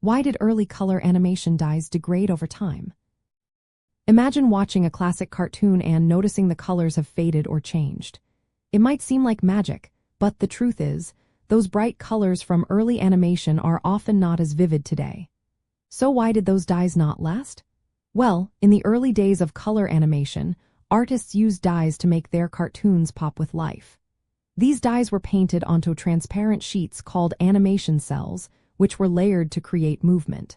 Why did early color animation dyes degrade over time? Imagine watching a classic cartoon and noticing the colors have faded or changed. It might seem like magic, but the truth is, those bright colors from early animation are often not as vivid today. So why did those dyes not last? Well, in the early days of color animation, artists used dyes to make their cartoons pop with life. These dyes were painted onto transparent sheets called animation cels, which were layered to create movement.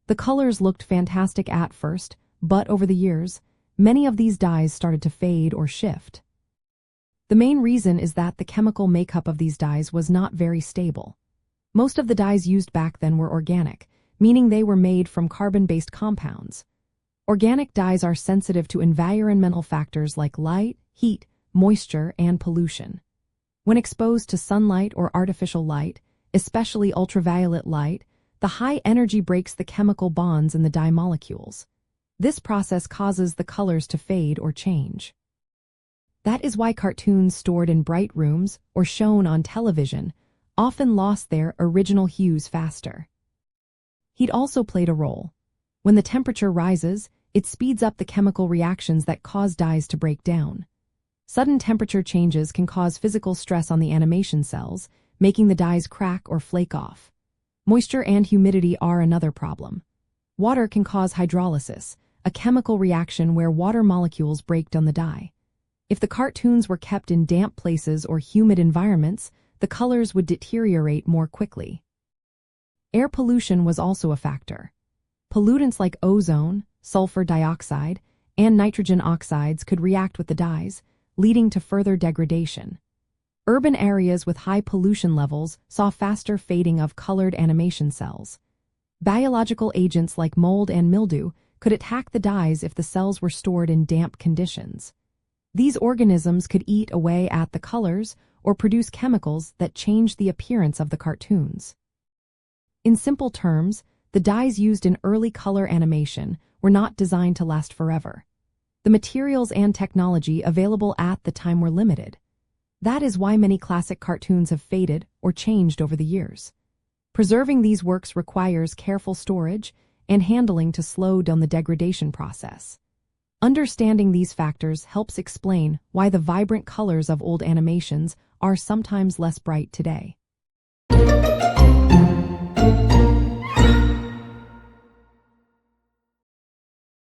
The colors looked fantastic at first, but over the years, many of these dyes started to fade or shift. The main reason is that the chemical makeup of these dyes was not very stable. Most of the dyes used back then were organic, meaning they were made from carbon-based compounds. Organic dyes are sensitive to environmental factors like light, heat, moisture, and pollution. When exposed to sunlight or artificial light, especially ultraviolet light, the high energy breaks the chemical bonds in the dye molecules. This process causes the colors to fade or change. That is why cartoons stored in bright rooms or shown on television often lost their original hues faster. Heat also played a role. When the temperature rises, it speeds up the chemical reactions that cause dyes to break down. Sudden temperature changes can cause physical stress on the animation cels, making the dyes crack or flake off. Moisture and humidity are another problem. Water can cause hydrolysis, a chemical reaction where water molecules break down the dye. If the cartoons were kept in damp places or humid environments, the colors would deteriorate more quickly. Air pollution was also a factor. Pollutants like ozone, sulfur dioxide, and nitrogen oxides could react with the dyes, leading to further degradation. Urban areas with high pollution levels saw faster fading of colored animation cels. Biological agents like mold and mildew could attack the dyes if the cells were stored in damp conditions. These organisms could eat away at the colors or produce chemicals that changed the appearance of the cartoons. In simple terms, the dyes used in early color animation were not designed to last forever. The materials and technology available at the time were limited. That is why many classic cartoons have faded or changed over the years. Preserving these works requires careful storage and handling to slow down the degradation process. Understanding these factors helps explain why the vibrant colors of old animations are sometimes less bright today.